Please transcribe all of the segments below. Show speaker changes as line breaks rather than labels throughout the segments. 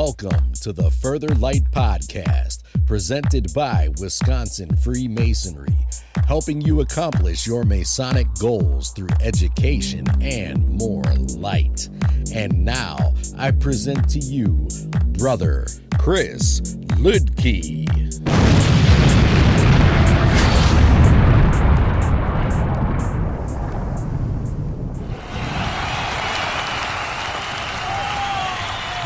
Welcome to the Further Light Podcast, presented by Wisconsin Freemasonry, helping you accomplish your Masonic goals through education and more light. And now, I present to you, Brother Chris Ludke.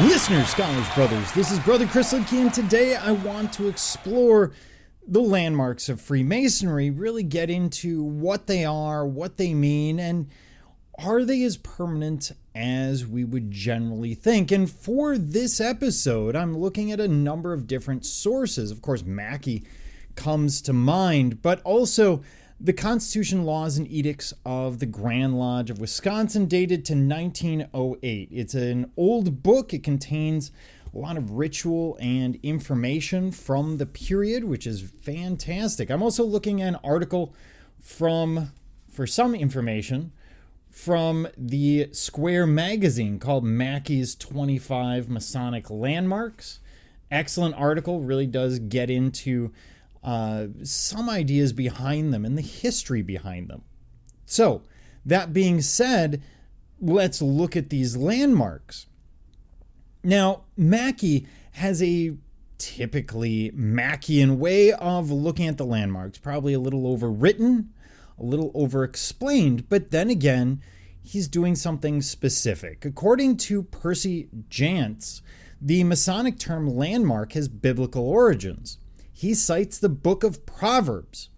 Listeners, scholars, brothers, this is Brother Chris Ludke, and today I want to explore the landmarks of Freemasonry, really get into what they are, what they mean, and are they as permanent as we would generally think? And for this episode, I'm looking at a number of different sources. Of course, Mackey comes to mind, but also the Constitution, Laws, and Edicts of the Grand Lodge of Wisconsin, dated to 1908. It's an old book. It contains a lot of ritual and information from the period, which is fantastic. I'm also looking at an article for some information from the Square magazine called Mackey's 25 Masonic Landmarks. Excellent article, really does get into some ideas behind them and the history behind them. So, that being said, let's look at these landmarks. Now, Mackey has a typically Mackeyan way of looking at the landmarks, probably a little overwritten, a little overexplained, but then again, he's doing something specific. According to Percy Jantz, the Masonic term landmark has biblical origins. He cites the book of Proverbs,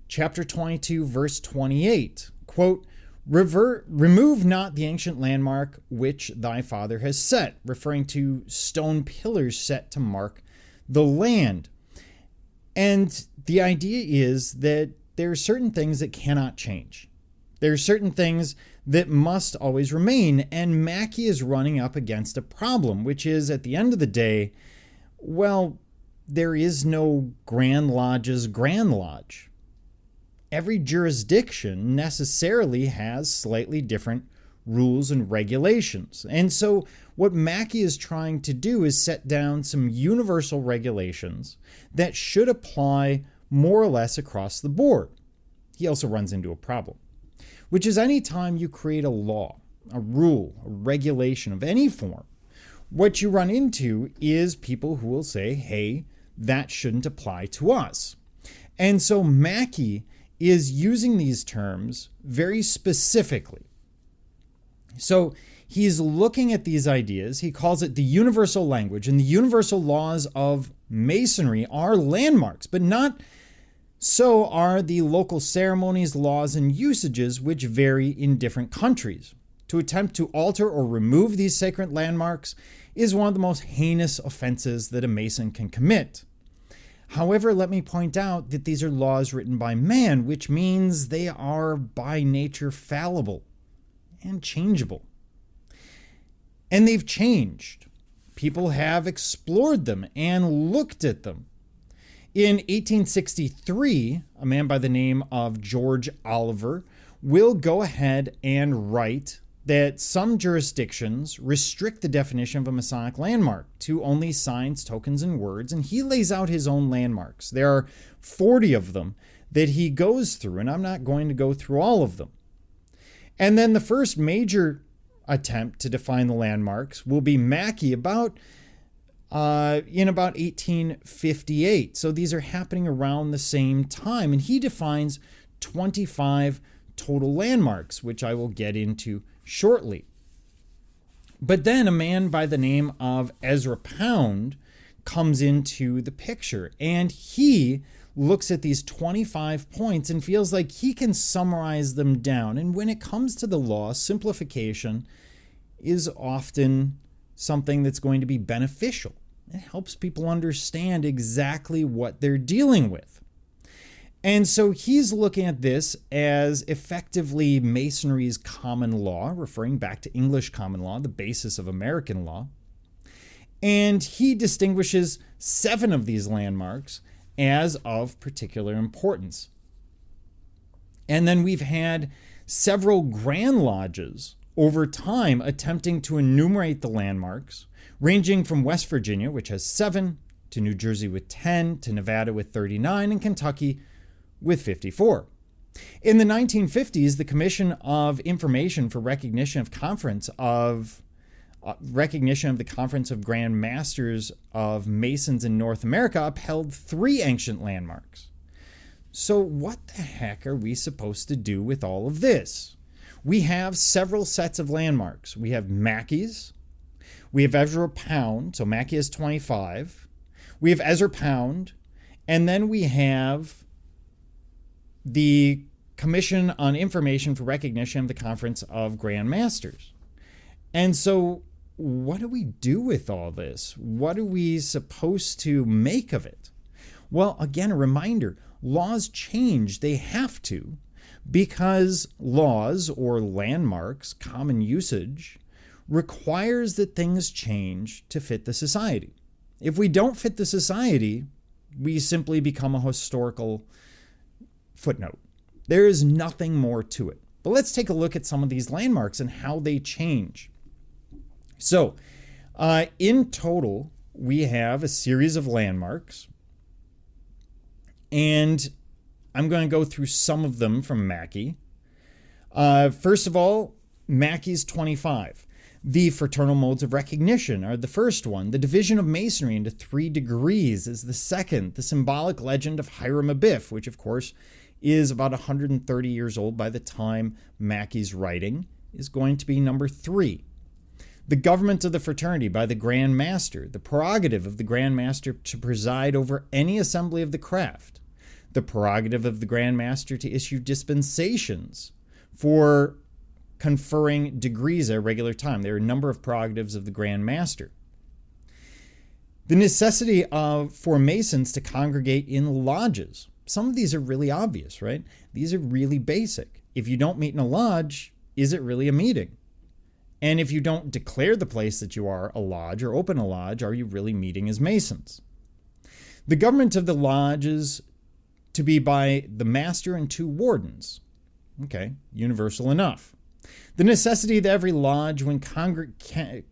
chapter 22, verse 28, quote, "Remove not the ancient landmark which thy father has set," referring to stone pillars set to mark the land. And the idea is that there are certain things that cannot change. There are certain things that must always remain, and Mackey is running up against a problem, which is, at the end of the day, well, there is no Grand Lodge's Grand Lodge. Every jurisdiction necessarily has slightly different rules and regulations. And so what Mackey is trying to do is set down some universal regulations that should apply more or less across the board. He also runs into a problem, which is any time you create a law, a rule, a regulation of any form, what you run into is people who will say, hey, that shouldn't apply to us. And so Mackey is using these terms very specifically. So he's looking at these ideas. He calls it the universal language, and the universal laws of Masonry are landmarks, but not so are the local ceremonies, laws, and usages which vary in different countries. To attempt to alter or remove these sacred landmarks is one of the most heinous offenses that a Mason can commit. However, let me point out that these are laws written by man, which means they are by nature fallible and changeable. And they've changed. People have explored them and looked at them. In 1863, a man by the name of George Oliver will go ahead and write that some jurisdictions restrict the definition of a Masonic landmark to only signs, tokens, and words, and he lays out his own landmarks. There are 40 of them that he goes through, and I'm not going to go through all of them. And then the first major attempt to define the landmarks will be Mackey in about 1858. So these are happening around the same time, and he defines 25 total landmarks, which I will get into shortly. But then a man by the name of Ezra Pound comes into the picture, and he looks at these 25 points and feels like he can summarize them down. And when it comes to the law, simplification is often something that's going to be beneficial. It helps people understand exactly what they're dealing with. And so he's looking at this as effectively Masonry's common law, referring back to English common law, the basis of American law. And he distinguishes 7 of these landmarks as of particular importance. And then we've had several Grand Lodges over time attempting to enumerate the landmarks, ranging from West Virginia, which has 7, to New Jersey with 10, to Nevada with 39, and Kentucky with 54. In the 1950s, the Commission of Information for Recognition of the Conference of Grand Masters of Masons in North America upheld 3 ancient landmarks. So what the heck are we supposed to do with all of this? We have several sets of landmarks. We have Mackey's. We have Ezra Pound. So Mackey has 25. We have Ezra Pound. And then we have the Commission on Information for Recognition of the Conference of Grand Masters. And so what do we do with all this? What are we supposed to make of it? Well, again, a reminder, laws change. They have to, because laws or landmarks, common usage, requires that things change to fit the society. If we don't fit the society, we simply become a historical footnote. There is nothing more to it. But let's take a look at some of these landmarks and how they change. So, in total, we have a series of landmarks, and I'm going to go through some of them from Mackey. First of all, Mackey's 25. The fraternal modes of recognition are the first one. The division of Masonry into 3 degrees is the second. The symbolic legend of Hiram Abiff, which of course is about 130 years old by the time Mackey's writing, is going to be number 3. The government of the fraternity by the Grand Master, the prerogative of the Grand Master to preside over any assembly of the craft, the prerogative of the Grand Master to issue dispensations for conferring degrees at a regular time. There are a number of prerogatives of the Grand Master. The necessity for Masons to congregate in lodges. Some of these are really obvious, right? These are really basic. If you don't meet in a lodge, is it really a meeting? And if you don't declare the place that you are a lodge or open a lodge, are you really meeting as Masons? The government of the lodges to be by the master and 2 wardens. Okay, universal enough. The necessity that every lodge, when congregated,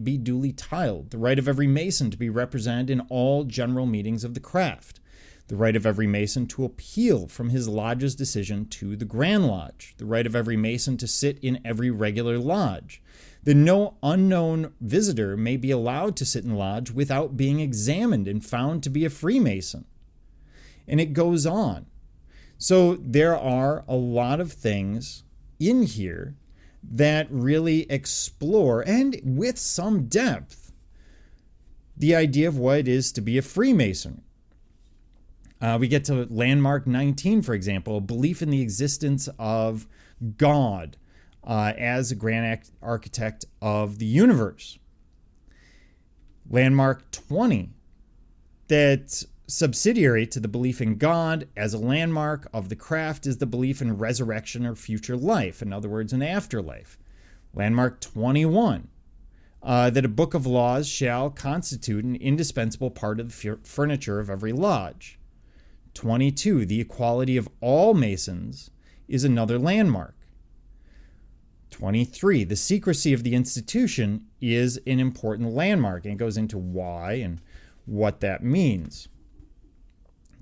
be duly tiled. The right of every Mason to be represented in all general meetings of the craft. The right of every Mason to appeal from his lodge's decision to the Grand Lodge. The right of every Mason to sit in every regular lodge. That no unknown visitor may be allowed to sit in lodge without being examined and found to be a Freemason. And it goes on. So there are a lot of things in here that really explore, and with some depth, the idea of what it is to be a Freemason. We get to landmark 19, for example, a belief in the existence of God as a grand architect of the universe. Landmark 20, that subsidiary to the belief in God as a landmark of the craft is the belief in resurrection or future life, in other words, an afterlife. Landmark 21, that a book of laws shall constitute an indispensable part of the furniture of every lodge. 22, the equality of all Masons is another landmark. 23, the secrecy of the institution is an important landmark, and it goes into why and what that means.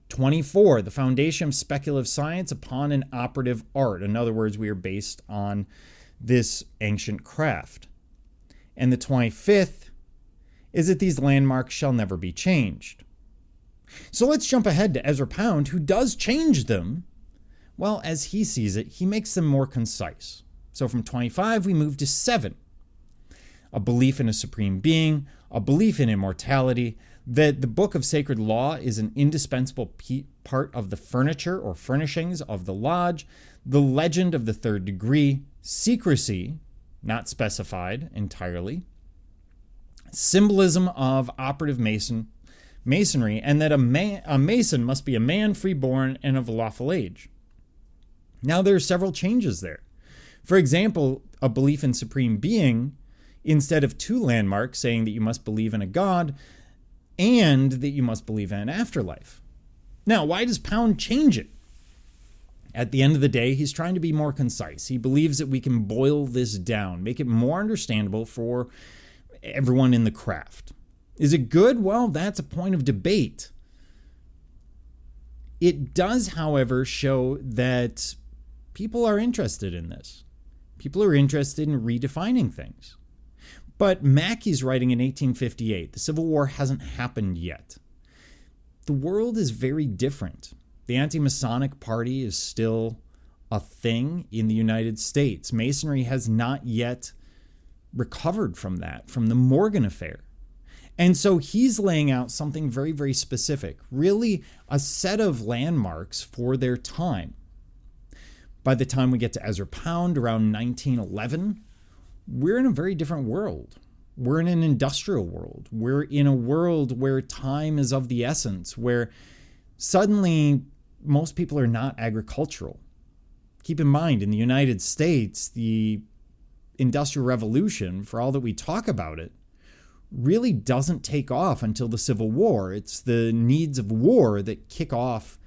24, the foundation of speculative science upon an operative art. In other words, we are based on this ancient craft. And the 25th is that these landmarks shall never be changed. So let's jump ahead to Ezra Pound, who does change them. Well, as he sees it, he makes them more concise. So from 25, we move to 7. A belief in a supreme being, a belief in immortality, that the book of sacred law is an indispensable part of the furniture or furnishings of the lodge, the legend of the 3rd degree, secrecy, not specified entirely, symbolism of operative masonry, and that a Mason must be a man freeborn and of lawful age. Now there are several changes there. For example, a belief in supreme being, instead of 2 landmarks saying that you must believe in a God and that you must believe in an afterlife. Now, why does Pound change it? At the end of the day, he's trying to be more concise. He believes that we can boil this down, make it more understandable for everyone in the craft. Is it good? Well, that's a point of debate. It does, however, show that people are interested in this. People are interested in redefining things. But Mackey's writing in 1858. The Civil War hasn't happened yet. The world is very different. The anti-Masonic Party is still a thing in the United States. Masonry has not yet recovered from that, from the Morgan affair. And so he's laying out something very, very specific, really a set of landmarks for their time. By the time we get to Ezra Pound around 1911, we're in a very different world. We're in an industrial world. We're in a world where time is of the essence, where suddenly most people are not agricultural. Keep in mind, in the United States, the Industrial Revolution, for all that we talk about it, really doesn't take off until the Civil War. It's the needs of war that kick off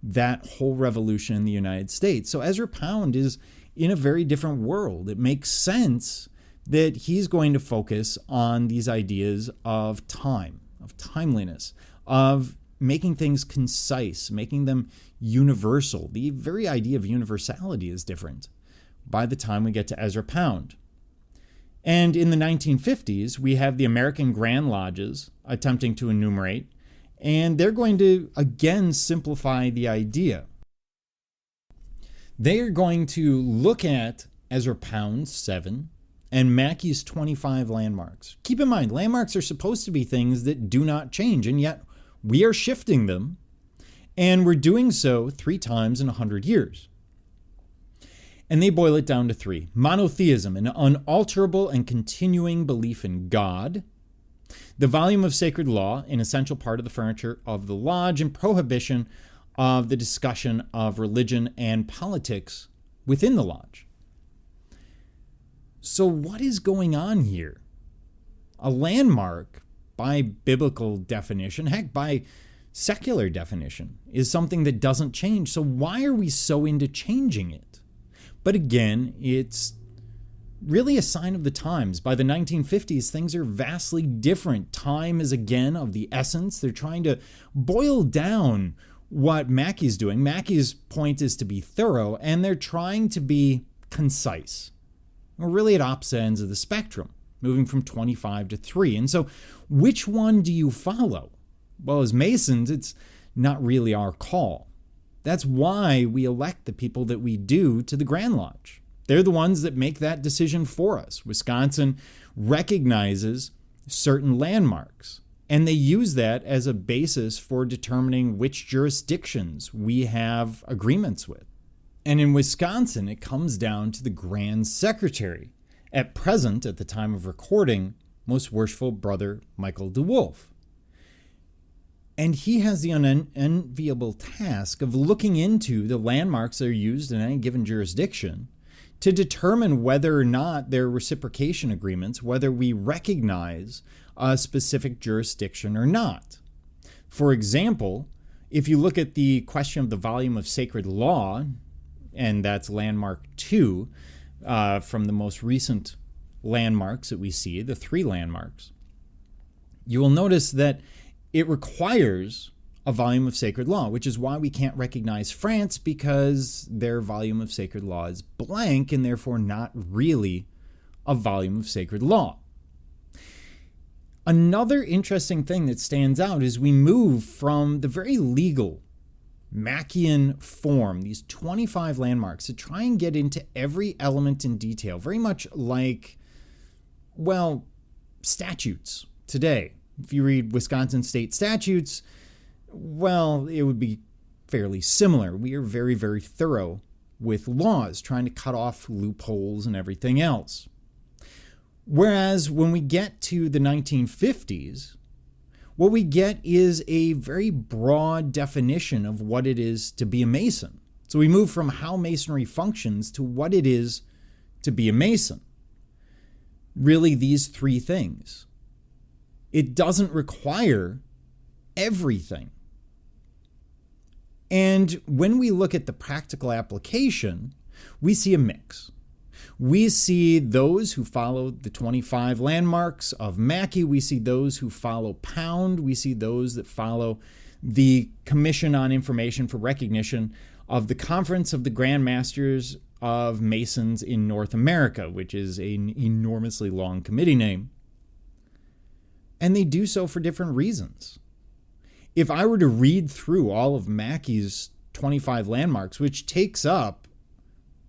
that whole revolution in the United States. So Ezra Pound is in a very different world. It makes sense that he's going to focus on these ideas of time, of timeliness, of making things concise, making them universal. The very idea of universality is different by the time we get to Ezra Pound. And in the 1950s, we have the American Grand Lodges attempting to enumerate, and they're going to again simplify the idea. They are going to look at Ezra Pound's 7 and Mackey's 25 landmarks. Keep in mind, landmarks are supposed to be things that do not change, and yet we are shifting them, and we're doing so 3 times in 100 years. And they boil it down to 3. Monotheism, an unalterable and continuing belief in God. The volume of sacred law, an essential part of the furniture of the lodge, and prohibition of the discussion of religion and politics within the lodge. So what is going on here? A landmark, by biblical definition, heck, by secular definition, is something that doesn't change. So why are we so into changing it? But again, it's really a sign of the times. By the 1950s, things are vastly different. Time is again of the essence. They're trying to boil down what Mackey's doing. Mackey's point is to be thorough, and they're trying to be concise. We're really at opposite ends of the spectrum, moving from 25 to 3. And so which one do you follow? Well, as Masons, it's not really our call. That's why we elect the people that we do to the Grand Lodge. They're the ones that make that decision for us. Wisconsin recognizes certain landmarks, and they use that as a basis for determining which jurisdictions we have agreements with. And in Wisconsin, it comes down to the Grand Secretary. At present, at the time of recording, Most Worshipful Brother Michael DeWolf. And he has the unenviable task of looking into the landmarks that are used in any given jurisdiction to determine whether or not they're reciprocation agreements, whether we recognize a specific jurisdiction or not. For example, if you look at the question of the volume of sacred law, and that's landmark 2 from the most recent landmarks that we see, the 3 landmarks, you will notice that it requires a volume of sacred law, which is why we can't recognize France, because their volume of sacred law is blank and therefore not really a volume of sacred law. Another interesting thing that stands out is we move from the very legal Mackean form, these 25 landmarks, to try and get into every element in detail, very much like, well, statutes today. If you read Wisconsin state statutes, well, it would be fairly similar. We are very, very thorough with laws, trying to cut off loopholes and everything else. Whereas when we get to the 1950s, what we get is a very broad definition of what it is to be a Mason. So we move from how Masonry functions to what it is to be a Mason. Really, these 3 things. It doesn't require everything. And when we look at the practical application, we see a mix. We see those who follow the 25 landmarks of Mackey. We see those who follow Pound. We see those that follow the Commission on Information for Recognition of the Conference of the Grand Masters of Masons in North America, which is an enormously long committee name. And they do so for different reasons. If I were to read through all of Mackey's 25 landmarks, which takes up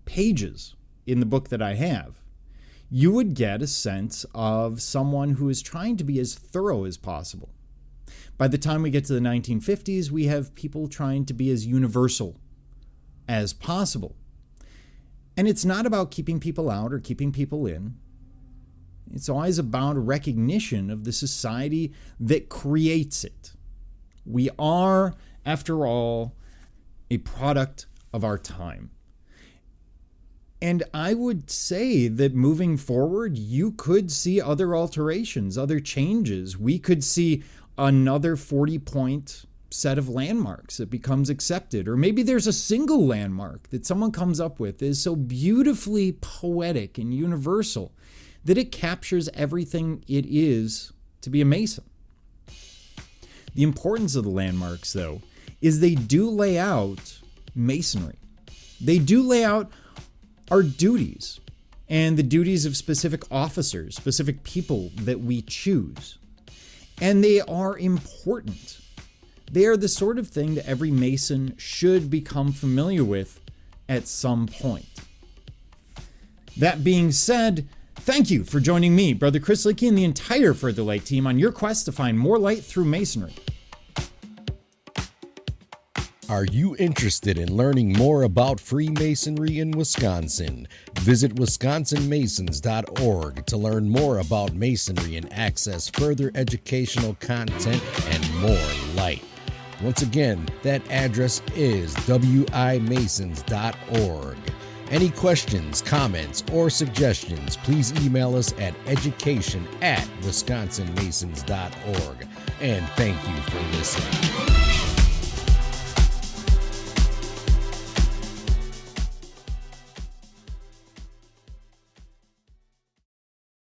pages in the book that I have, you would get a sense of someone who is trying to be as thorough as possible. By the time we get to the 1950s, we have people trying to be as universal as possible. And it's not about keeping people out or keeping people in. It's always about a recognition of the society that creates it. We are, after all, a product of our time. And I would say that moving forward, you could see other alterations, other changes. We could see another 40-point set of landmarks that becomes accepted. Or maybe there's a single landmark that someone comes up with that is so beautifully poetic and universal that it captures everything it is to be a Mason. The importance of the landmarks, though, is they do lay out Masonry. They do lay out our duties and the duties of specific officers, specific people that we choose. And they are important. They are the sort of thing that every Mason should become familiar with at some point. That being said, thank you for joining me, Brother Chris Licky, and the entire Further Light team on your quest to find more light through Masonry.
Are you interested in learning more about Freemasonry in Wisconsin? Visit wisconsinmasons.org to learn more about Masonry and access further educational content and more light. Once again, that address is wimasons.org. Any questions, comments, or suggestions, please email us at education@wisconsinmasons.org. And thank you for listening.